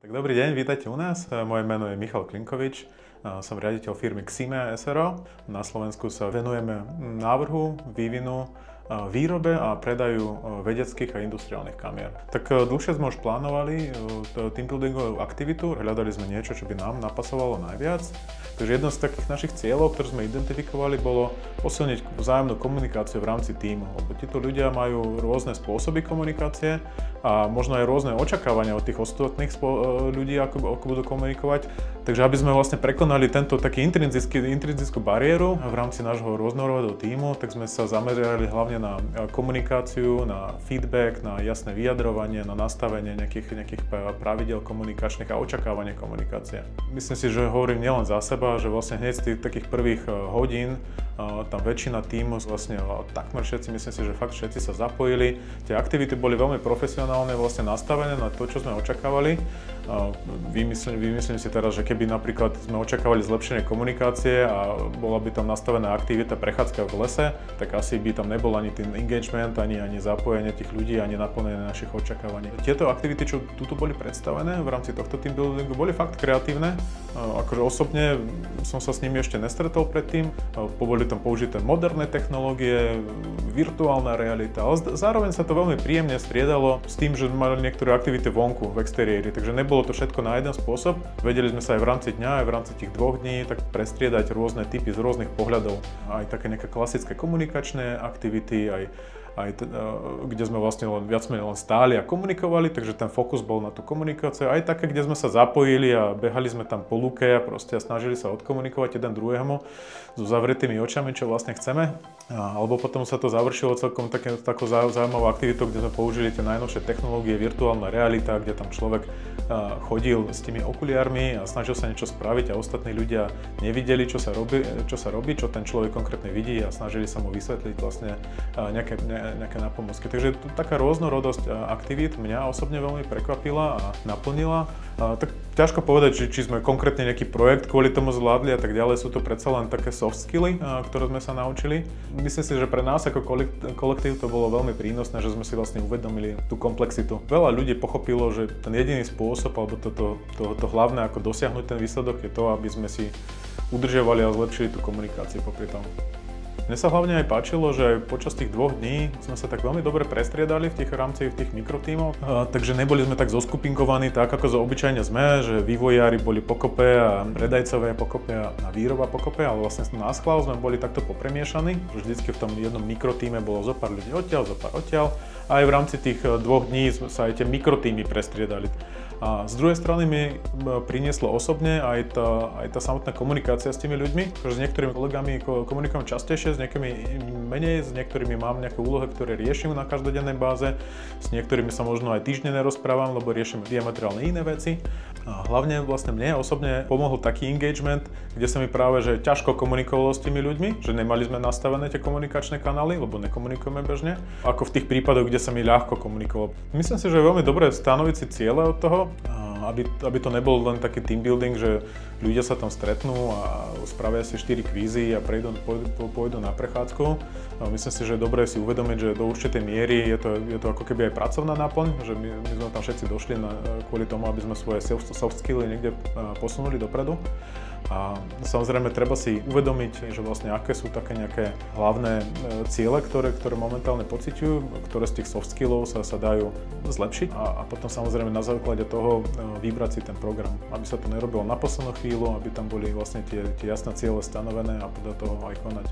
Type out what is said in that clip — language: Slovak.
Tak dobrý deň, vítajte u nás. Moje meno je Michal Klinkovič. Som riaditeľ firmy Xime SRO. Na Slovensku sa venujeme návrhu, vývinu, výrobe a predaju vedeckých a industriálnych kamier. Tak dlhšie sme už plánovali teambuildingovú aktivitu, hľadali sme niečo, čo by nám napasovalo najviac. Takže jedno z takých našich cieľov, ktoré sme identifikovali, bolo posilniť vzájomnú komunikáciu v rámci tímu. Lebo títo ľudia majú rôzne spôsoby komunikácie a možno aj rôzne očakávania od tých ostatných ľudí, ako budú komunikovať. Takže aby sme vlastne prekonali tento taký intrinzickú bariéru v rámci nášho rôznorodého tímu, tak sme sa zamerali hlavne na komunikáciu, na feedback, na jasné vyjadrovanie, na nastavenie nejakých pravidiel komunikačných a očakávanie komunikácie. Myslím si, že hovorím nielen za seba, že vlastne hneď z tých takých prvých hodín tam väčšina tímu, vlastne takmer všetci, myslím si, že fakt všetci sa zapojili. Tie aktivity boli veľmi profesionálne vlastne nastavené na to, čo sme očakávali. Vymyslím si teraz, že keby napríklad sme očakávali zlepšenie komunikácie a bola by tam nastavená aktivita prechádzka v lese, tak asi by tam nebol ani ten engagement, ani zapojenie tých ľudí, ani naplnenie našich očakávaní. Tieto aktivity, čo tu boli predstavené v rámci tohto team buildingu, boli fakt kreatívne. Akože osobne som sa s nimi ešte nestretol predtým. Boli tam použité moderné technológie, virtuálna realita, ale zároveň sa to veľmi príjemne striedalo s tým, že mali niektoré aktivity vonku, v exteriéri, takže nebolo to všetko na jeden spôsob. Vedeli sme sa aj v rámci dňa, aj v rámci tých 2 dní tak prestriedať rôzne typy z rôznych pohľadov. Aj také nejaké klasické komunikačné aktivity, aj kde sme vlastne viac menej len stáli a komunikovali, takže ten fokus bol na tú komunikáciu. Aj také, kde sme sa zapojili a behali sme tam po lúke a snažili sa odkomunikovať jeden druhému so zavretými očami, čo vlastne chceme. Alebo potom sa to završilo celkom takou zaujímavou aktivitou, kde sme použili tie najnovšie technológie, virtuálna realita, kde tam človek chodil s tými okuliármi a snažil sa niečo spraviť a ostatní ľudia nevideli, čo sa robí, čo ten človek konkrétne vidí a snažili sa mu vysvetliť vlastne nejaké napomôcky. Takže taká rôznorodosť aktivít mňa osobne veľmi prekvapila a naplnila. Tak ťažko povedať, či sme konkrétne nejaký projekt kvôli tomu zvládli a tak ďalej. Sú to predsa len také soft skilly, ktoré sme sa naučili. Myslím si, že pre nás ako kolektív to bolo veľmi prínosné, že sme si vlastne uvedomili tú komplexitu. Veľa ľudí pochopilo, že ten jediný spôsob alebo to hlavné, ako dosiahnuť ten výsledok, je to, aby sme si udržiavali a zlepšili tú komunikáciu popri tom. Mne sa hlavne aj páčilo, že aj počas tých 2 dní sme sa tak veľmi dobre prestriedali v tých mikrotímoch, takže neboli sme tak zoskupinkovaní tak, ako obyčajne sme, že vývojári boli pokope a predajcovia pokope a výroba pokope, ale vlastne na schvál sme boli takto popremiešaní, že vždycky v tom jednom mikrotíme bolo zo pár ľudí odtiaľ, zo pár odtiaľ a aj v rámci tých 2 dní sa aj tie mikrotímy prestriedali. A z druhej strany mi prinieslo osobne aj tá samotná komunikácia s tými ľuďmi, že s niektorými kolegami komunikujem častejšie, s niektorými menej, s niektorými mám nejaké úlohy, ktoré riešim na každodennej báze, s niektorými sa možno aj týždne nerozprávam, lebo riešim diametrálne iné veci. A hlavne vlastne mne osobne pomohol taký engagement, kde sa mi práve že ťažko komunikovalo s tými ľuďmi, že nemali sme nastavené tie komunikačné kanály, lebo nekomunikujeme bežne, ako v tých prípadoch, kde sa mi ľahko komunikovalo. Myslím si, že je veľmi dobré stanoviť si ciele od toho, aby to nebol len taký team building, že ľudia sa tam stretnú a spravia si 4 kvízy a pôjdu na prechádzku. Myslím si, že je dobré si uvedomiť, že do určitej miery je to ako keby aj pracovná náplň, že my sme tam všetci došli kvôli tomu, aby sme svoje soft skilly niekde posunuli dopredu. A samozrejme treba si uvedomiť, že vlastne aké sú také nejaké hlavné ciele, ktoré momentálne pociťujú, ktoré z tých soft skillov sa dajú zlepšiť a potom samozrejme na základe toho vybrať si ten program, aby sa to nerobilo na poslednú chvíľu, aby tam boli vlastne tie jasné ciele stanovené a podľa toho aj konať.